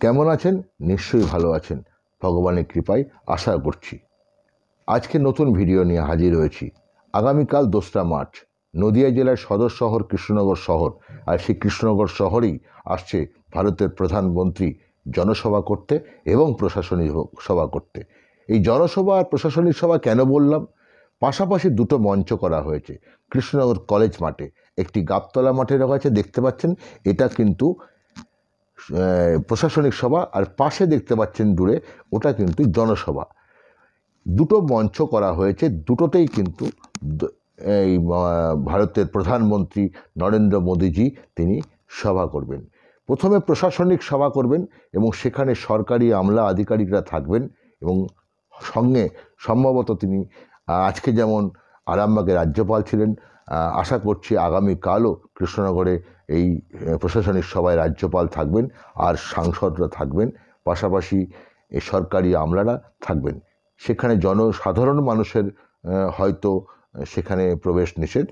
কেমন আছেন? নিশ্চয়ই ভালো আছেন। ভগবানের কৃপায় আশা করছি। আজকে নতুন ভিডিও নিয়ে হাজির হয়েছি। আগামীকাল 2রা মার্চ নদিয়া জেলার সদর শহর কৃষ্ণনগর শহর, আর সেই কৃষ্ণনগর শহরেই আসছে ভারতের প্রধানমন্ত্রী জনসভা করতে এবং প্রশাসনিক সভা করতে। এই জনসভা আর প্রশাসনিক সভা কেন বললাম? পাশাপাশি দুটো মঞ্চ করা হয়েছে কৃষ্ণনগর কলেজ মাঠে, একটি গাবতলা মাঠে রাখা আছে, দেখতে পাচ্ছেন। এটা কিন্তু প্রশাসনিক সভা, আর পাশে দেখতে পাচ্ছেন দূরে, ওটা কিন্তু জনসভা। দুটো মঞ্চ করা হয়েছে, দুটোতেই কিন্তু এই ভারতের প্রধানমন্ত্রী নরেন্দ্র মোদীজি তিনি সভা করবেন। প্রথমে প্রশাসনিক সভা করবেন এবং সেখানে সরকারি আমলা আধিকারিকরা থাকবেন, এবং সঙ্গে সম্ভবত তিনি আজকে যেমন আরামবাগে রাজ্যপাল ছিলেন, আশা করছি আগামীকালও কৃষ্ণনগরে এই প্রশাসনিক সভায় রাজ্যপাল থাকবেন আর সাংসদরা থাকবেন, পাশাপাশি এই সরকারি আমলারা থাকবেন। সেখানে জনসাধারণ মানুষের হয়তো সেখানে প্রবেশ নিষেধ।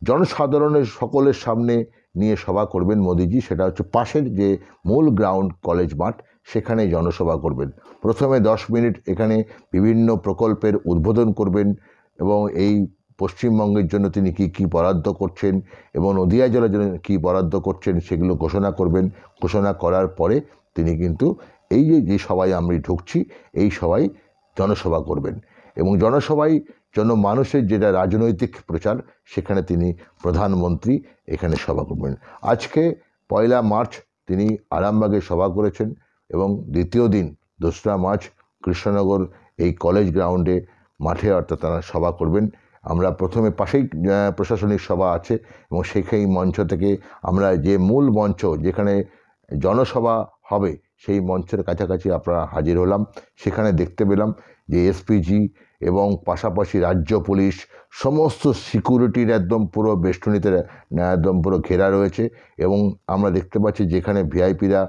জনসাধারণের সকলের সামনে নিয়ে সভা করবেন মোদিজি, সেটা হচ্ছে পাশের যে মূল গ্রাউন্ড কলেজ মাঠ, সেখানে জনসভা করবেন। প্রথমে 10 মিনিট এখানে বিভিন্ন প্রকল্পের উদ্বোধন করবেন এবং এই পশ্চিমবঙ্গের জন্য তিনি কি বরাদ্দ করছেন এবং নদিয়া জেলার জন্য কী বরাদ্দ করছেন সেগুলো ঘোষণা করবেন। ঘোষণা করার পরে তিনি কিন্তু এই যে সভায় আমরা ঢুকছি, এই সভায় জনসভা করবেন এবং জনসভায় মানুষের যেটা রাজনৈতিক প্রচার, সেখানে তিনি প্রধানমন্ত্রী এখানে সভা করবেন। আজকে 1 মার্চ তিনি আরামবাগে সভা করেছেন এবং দ্বিতীয় দিন 2রা মার্চ কৃষ্ণনগর এই কলেজ গ্রাউন্ডে মাঠে অর্থাৎ তারা সভা করবেন। আমরা প্রথমে পাশেই প্রশাসনিক সভা আছে এবং সেই মঞ্চ থেকে আমরা যে মূল মঞ্চ যেখানে জনসভা হবে সেই মঞ্চের কাছাকাছি আপনারা হাজির হলাম। সেখানে দেখতে পেলাম যে এসপিজি এবং পাশাপাশি রাজ্য পুলিশ সমস্ত সিকিউরিটির একদম পুরো বেষ্টনীতে একদম পুরো ঘেরা রয়েছে এবং আমরা দেখতে পাচ্ছি যেখানে ভিআইপিরা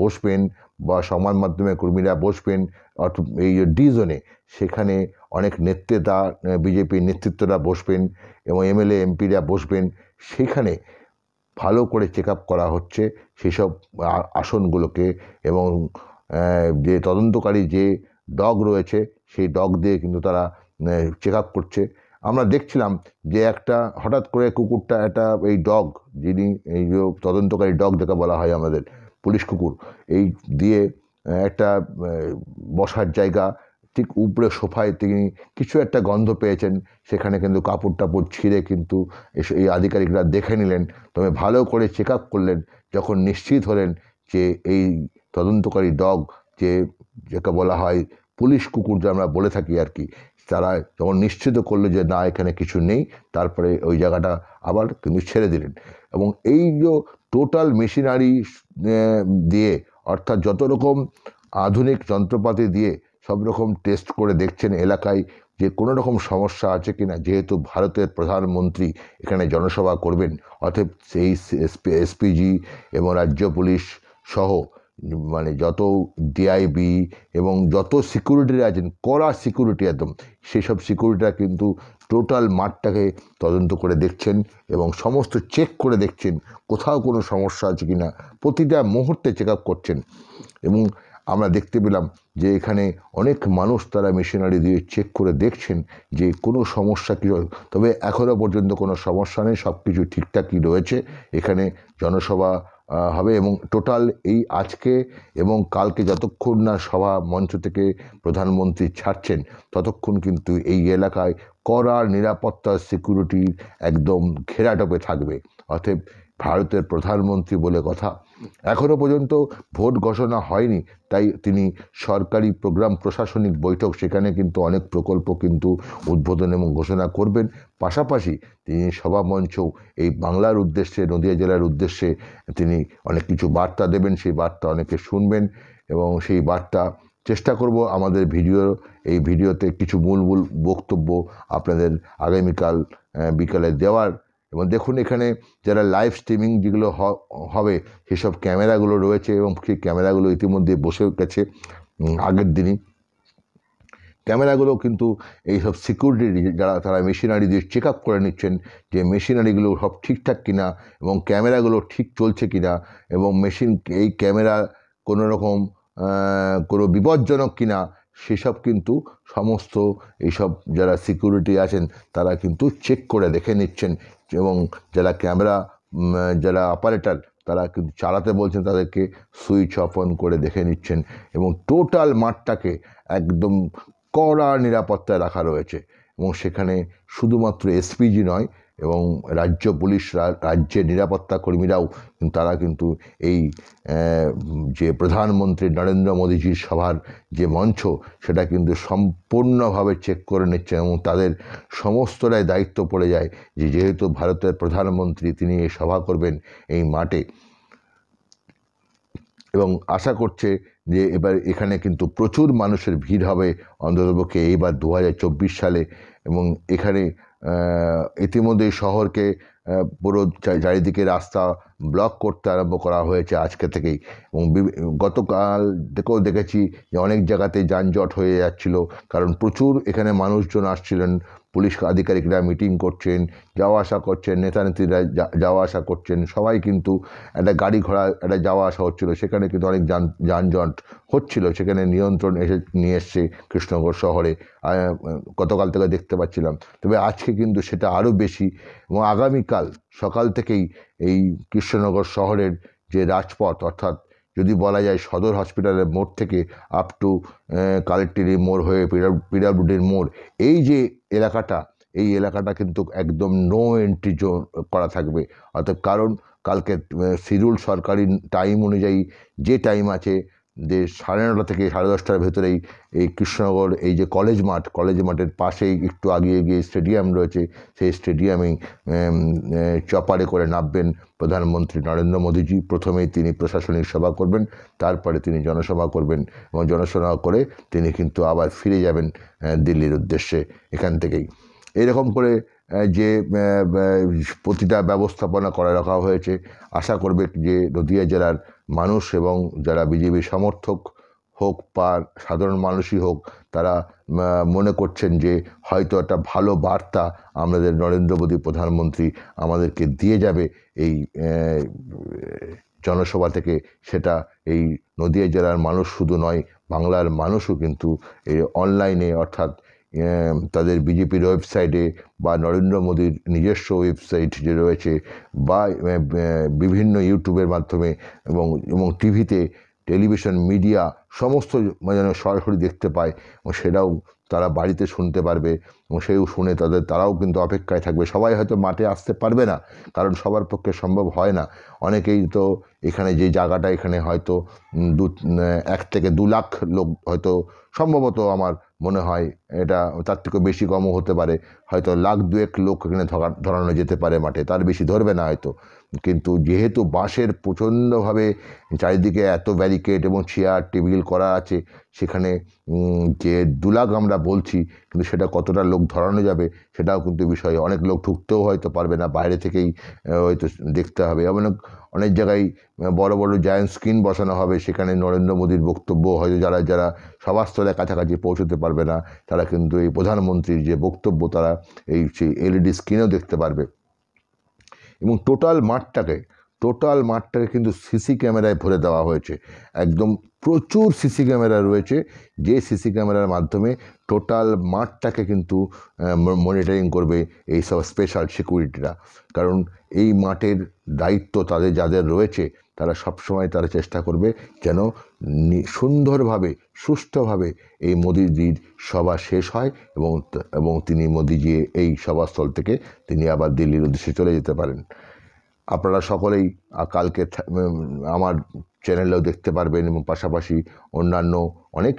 বসবেন বা সংবাদ মাধ্যমের কর্মীরা বসবেন অর্থাৎ এই ডি জোনে, সেখানে অনেক নেতা বিজেপির নেতৃত্বরা বসবেন এবং এমএলএ এমপিরা বসবেন। সেখানে ভালো করে চেক আপ করা হচ্ছে সেসব আসনগুলোকে এবং যে তদন্তকারী যে ডগ রয়েছে সেই ডগ দিয়ে কিন্তু তারা চেক আপ করছে। আমরা দেখছিলাম যে একটা হঠাৎ করে কুকুরটা, একটা এই ডগ, যিনি এই যে তদন্তকারী ডগ যাকে বলা হয় আমাদের পুলিশ কুকুর, এই দিয়ে একটা বসার জায়গা ঠিক উপরে সোফায় তিনি কিছু একটা গন্ধ পেয়েছেন, সেখানে কিন্তু কাপড় টাপড় ছিঁড়ে কিন্তু এই আধিকারিকরা দেখে নিলেন, তবে ভালো করে চেক আপ করলেন। যখন নিশ্চিত হলেন যে এই তদন্তকারী ডগ, যাকে বলা হয় পুলিশ কুকুর যে আমরা বলে থাকি আর কি, তারা যখন নিশ্চিত করলো যে না এখানে কিছু নেই, তারপরে ওই জায়গাটা আবার কিন্তু ছেড়ে দিলেন। এবং এই যে টোটাল মেশিনারি দিয়ে, অর্থাৎ যত রকম আধুনিক যন্ত্রপাতি দিয়ে সব রকম টেস্ট করে দেখছেন এলাকায় যে কোনো রকম সমস্যা আছে কিনা, যেহেতু ভারতের প্রধানমন্ত্রী এখানে জনসভা করবেন, অর্থাৎ সেই এসপিজি এবং রাজ্য পুলিশ সহ মানে যত ডিআইবি এবং যত সিকিউরিটিরা আছেন, কড়া সিকিউরিটি একদম, সেসব সিকিউরিটিরা কিন্তু টোটাল মাঠটাকে তদন্ত করে দেখছেন এবং সমস্ত চেক করে দেখছেন কোথাও কোনো সমস্যা আছে কিনা, প্রতিটা মুহূর্তে চেক আপ করছেন। এবং আমরা দেখতে পেলাম যে এখানে অনেক মানুষ তারা মেশিনারি দিয়ে চেক করে দেখছেন যে কোনো সমস্যা কী, তবে এখনও পর্যন্ত কোনো সমস্যা নেই, সব কিছু ঠিকঠাকই রয়েছে। এখানে জনসভা হবে এবং টোটাল এই আজকে এবং কালকে যতক্ষণ না সভা মঞ্চ থেকে প্রধানমন্ত্রী ছাড়ছেন, ততক্ষণ কিন্তু এই এলাকায় কড়া নিরাপত্তা সিকিউরিটি একদম ঘেরাটোপে থাকবে। অতএব ভারতের প্রধানমন্ত্রী বলে কথা। এখনও পর্যন্ত ভোট ঘোষণা হয়নি, তাই তিনি সরকারি প্রোগ্রাম প্রশাসনিক বৈঠক, সেখানে কিন্তু অনেক প্রকল্প কিন্তু উদ্বোধন এবং ঘোষণা করবেন। পাশাপাশি তিনি সভা মঞ্চও এই বাংলার উদ্দেশ্যে, নদিয়া জেলার উদ্দেশ্যে তিনি অনেক কিছু বার্তা দেবেন, সেই বার্তা অনেকে শুনবেন এবং সেই বার্তা চেষ্টা করব আমাদের এই ভিডিওতে কিছু মূল বক্তব্য আপনাদের আগামীকাল বিকালে দেওয়ার। এবং দেখুন এখানে যারা লাইভ স্ট্রিমিং যেগুলো হবে সেসব ক্যামেরাগুলো রয়েছে এবং সেই ক্যামেরাগুলো ইতিমধ্যে বসে গেছে আগের দিনই। ক্যামেরাগুলো কিন্তু এইসব সিকিউরিটি যারা তারা মেশিনারি দিয়ে চেক আপ করে নিচ্ছেন যে মেশিনারিগুলো সব ঠিকঠাক কিনা এবং ক্যামেরাগুলো ঠিক চলছে কিনা এবং এই ক্যামেরা কোনো রকম কোনো বিপজ্জনক কিনা সেসব কিন্তু সমস্ত এইসব যারা সিকিউরিটি আছেন তারা কিন্তু চেক করে দেখে নিচ্ছেন, এবং যারা ক্যামেরা যারা অপারেটর তারা কিন্তু চালাতে বলছেন তাদেরকে সুইচ অফ অন করে দেখে নিচ্ছেন, এবং টোটাল মাঠটাকে একদম কড়া নিরাপত্তায় রাখা রয়েছে। এবং সেখানে শুধুমাত্র এসপিজি নয়, এবং রাজ্য পুলিশ, রাজ্যের নিরাপত্তা কর্মীরাও তারা কিন্তু এই যে প্রধানমন্ত্রী নরেন্দ্র মোদীজির সভার যে মঞ্চ সেটা কিন্তু সম্পূর্ণভাবে চেক করে নিচ্ছে, এবং তাদের সমস্তটাই দায়িত্ব পড়ে যায় যে যেহেতু ভারতের প্রধানমন্ত্রী তিনি এই সভা করবেন এই মাঠে, এবং আশা করছে যে এবার এখানে কিন্তু প্রচুর মানুষের ভিড় হবে অন্ততপক্ষে এইবার 2024 সালে। এবং এখানে ইতিমধ্যে শহরকে পুরো চারিদিকে রাস্তা ব্লক করতে আরম্ভ করা হয়েছে আজকে থেকেই, এবং গতকাল থেকেও দেখেছি যে অনেক জায়গাতে যানজট হয়ে যাচ্ছিল, কারণ প্রচুর এখানে মানুষজন আসছিলেন, পুলিশ আধিকারিকরা মিটিং করছেন, যাওয়া আসা করছেন, নেতা নেত্রীরা যাওয়া আসা করছেন, সবাই কিন্তু একটা গাড়ি ঘোড়া একটা যাওয়া আসা হচ্ছিলো, সেখানে কিন্তু অনেক যানজট হচ্ছিল, সেখানে নিয়ন্ত্রণ নিয়ে এসছে কৃষ্ণনগর শহরে গতকাল থেকে দেখতে পাচ্ছিলাম। তবে আজকে কিন্তু সেটা আরও বেশি, এবং আগামীকাল সকাল থেকেই এই কৃষ্ণনগর শহরের যে রাজপথ, অর্থাৎ যদি বলা যায় সদর হসপিটালের মোড় থেকে আপ টু কালেক্টরি মোড় হয়ে পিডাব্লিউডির মোড়, এই যে এলাকাটা, এই এলাকাটা কিন্তু একদম নো এন্ট্রি জোন করা থাকবে। অর্থাৎ কারণ কালকে শিডিউল সরকারি টাইম অনুযায়ী যে টাইম আছে যে 9:30 থেকে 10:30টার ভেতরেই এই কৃষ্ণনগর এই যে কলেজ মাঠের পাশেই একটু আগিয়ে গিয়ে স্টেডিয়াম রয়েছে, সেই স্টেডিয়ামেই চপারে করে নামবেন প্রধানমন্ত্রী নরেন্দ্র মোদীজি। প্রথমেই তিনি প্রশাসনিক সভা করবেন, তারপরে তিনি জনসভা করবেন, এবং জনসভা করে তিনি কিন্তু আবার ফিরে যাবেন দিল্লির উদ্দেশ্যে এখান থেকেই। এরকম করে যে প্রতিটা ব্যবস্থাপনা করে রাখা হয়েছে, আশা করবে যে নদিয়া জেলার মানুষ এবং যারা বিজেপি সমর্থক হোক বা সাধারণ মানুষই হোক, তারা মনে করছেন যে হয়তো একটা ভালো বার্তা আমাদের নরেন্দ্র মোদী প্রধানমন্ত্রী আমাদেরকে দিয়ে যাবে এই জনসভা থেকে। সেটা এই নদিয়া জেলার মানুষ শুধু নয়, বাংলার মানুষও কিন্তু এই অনলাইনে, অর্থাৎ তাদের বিজেপির ওয়েবসাইটে বা নরেন্দ্র মোদীর নিজস্ব ওয়েবসাইট যে রয়েছে, বা বিভিন্ন ইউটিউবের মাধ্যমে এবং টিভিতে, টেলিভিশন, মিডিয়া সমস্ত যেন সরাসরি দেখতে পায়, এবং সেটাও তারা বাড়িতে শুনতে পারবে, এবং সেও শুনে তারাও কিন্তু অপেক্ষায় থাকবে। সবাই হয়তো মাঠে আসতে পারবে না, কারণ সবার পক্ষে সম্ভব হয় না। অনেকেই তো এখানে যে জায়গাটা, এখানে হয়তো 1 থেকে 2 লাখ লোক হয়তো সম্ভবত, আমার মনে হয় এটা তার থেকেও বেশি কমও হতে পারে, হয়তো 1,00,000-2 লোক এখানে ধরানো যেতে পারে মাঠে, তার বেশি ধরবে না হয়তো। কিন্তু যেহেতু বাঁশের প্রচণ্ডভাবে চারিদিকে এত ব্যারিকেড এবং চেয়ার টেবিল করা আছে, সেখানে যে 2 লাখ আমরা বলছি, কিন্তু সেটা কতটা লোক ধরানো যাবে সেটাও কিন্তু বিষয়। অনেক লোক ঢুকতেও হয়তো পারবে না, বাইরে থেকেই হয়তো দেখতে হবে। অনেক জায়গায় বড় বড় জায়ান্ট স্ক্রিন বসানো হবে, সেখানে নরেন্দ্র মোদীর বক্তব্য হয়তো যারা সভাস্থলের কাছাকাছি পৌঁছতে পারবে না, তারা কিন্তু এই প্রধানমন্ত্রীর যে বক্তব্য তারা এই এলইডি স্ক্রিনেও দেখতে পারবে। এবং টোটাল মাঠটাকে কিন্তু সিসি ক্যামেরায় ভরে দেওয়া হয়েছে, একদম প্রচুর সিসি ক্যামেরা রয়েছে, যে সিসি ক্যামেরার মাধ্যমে টোটাল মাঠটাকে কিন্তু মনিটরিং করবে এই সব স্পেশাল সিকিউরিটিরা। কারণ এই মাঠের দায়িত্ব যাদের রয়েছে, তারা সবসময় তারা চেষ্টা করবে যেন সুন্দরভাবে, সুষ্ঠুভাবে এই মোদিজির সভা শেষ হয়, এবং তিনি মোদিজি এই সভাস্থল থেকে তিনি আবার দিল্লির উদ্দেশ্যে চলে যেতে পারেন। আপনারা সকলেই কালকে আমার চ্যানেলেও দেখতে পারবেন, এবং পাশাপাশি অন্যান্য অনেক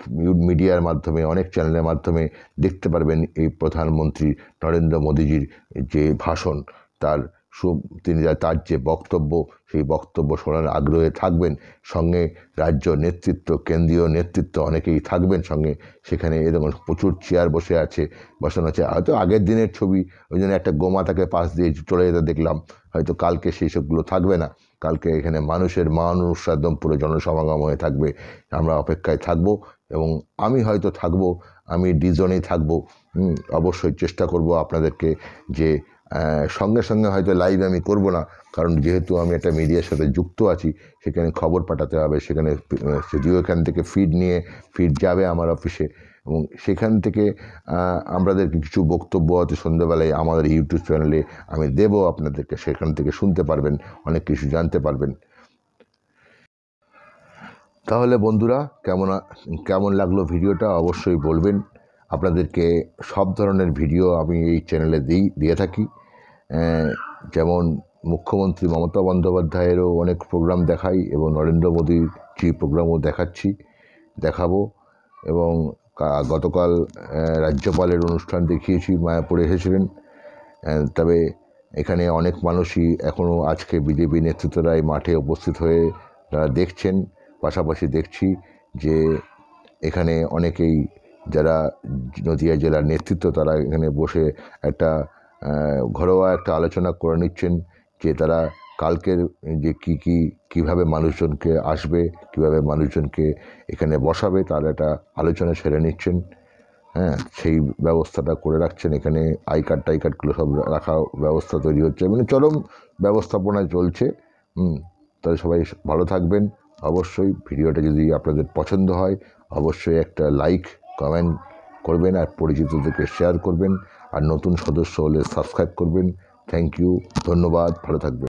মিডিয়ার মাধ্যমে, অনেক চ্যানেলের মাধ্যমে দেখতে পারবেন এই প্রধানমন্ত্রী নরেন্দ্র মোদীজির যে ভাষণ, তার যে বক্তব্য, সেই বক্তব্য শোনার আগ্রহে থাকবেন। সঙ্গে রাজ্য নেতৃত্ব, কেন্দ্রীয় নেতৃত্ব অনেকেই থাকবেন সঙ্গে। সেখানে এরকম প্রচুর চেয়ার বসানো আছে, হয়তো আগের দিনের ছবি, ওই জন্য একটা গোমাতাকে পাশ দিয়ে চলে যেতে দেখলাম, হয়তো কালকে সেই সবগুলো থাকবে না। কালকে এখানে মানুষ একদম পুরো জনসমাগম হয়ে থাকবে। আমরা অপেক্ষায় থাকব, এবং আমি হয়তো থাকবো, আমি ডিজনেই থাকবো। অবশ্যই চেষ্টা করব আপনাদেরকে যে সঙ্গে সঙ্গে হয়তো লাইভ আমি করব না, কারণ যেহেতু আমি একটা মিডিয়ার সাথে যুক্ত আছি, সেখানে খবর পাঠাতে হবে, সেখানে যদিও এখান থেকে ফিড যাবে আমার অফিসে, এবং সেখান থেকে আমাদেরকে কিছু বক্তব্য হয়তো সন্ধ্যাবেলায় আমাদের ইউটিউব চ্যানেলে আমি দেবো আপনাদেরকে, সেখান থেকে শুনতে পারবেন, অনেক কিছু জানতে পারবেন। তাহলে বন্ধুরা, কেমন লাগলো ভিডিওটা অবশ্যই বলবেন। আপনাদেরকে সব ধরনের ভিডিও আমি এই চ্যানেলে দিয়ে থাকি, যেমন মুখ্যমন্ত্রী মমতা বন্দ্যোপাধ্যায়েরও অনেক প্রোগ্রাম দেখাই, এবং নরেন্দ্র মোদীর যে প্রোগ্রামও দেখাবো। এবং গতকাল রাজ্যপালের অনুষ্ঠান দেখিয়েছি, মায়াপুরে এসেছিলেন। তবে এখানে অনেক মানুষই এখনও আজকে বিজেপি নেতৃত্বরা এই মাঠে উপস্থিত হয়ে তারা দেখছেন। পাশাপাশি দেখছি যে এখানে অনেকেই যারা নদিয়া জেলার নেতৃত্ব, তারা এখানে বসে একটা ঘরোয়া একটা আলোচনা করে নিচ্ছেন যে তারা কালকের যে কীভাবে মানুষজনকে আসবে, কীভাবে মানুষজনকে এখানে বসাবে, তার একটা আলোচনা সেরে নিচ্ছেন। হ্যাঁ, সেই ব্যবস্থাটা করে রাখছেন। এখানে আই কার্ডগুলো সব রাখা ব্যবস্থা তৈরি হচ্ছে, মানে চরম ব্যবস্থাপনায় চলছে। তাহলে সবাই ভালো থাকবেন। অবশ্যই ভিডিওটা যদি আপনাদের পছন্দ হয়, অবশ্যই একটা লাইক কমেন্ট করবেন, আর পরিচিতদেরকে শেয়ার করবেন, আর নতুন সদস্য হলে সাবস্ক্রাইব করবেন। থ্যাংক ইউ, ধন্যবাদ, ভালো থাকবেন।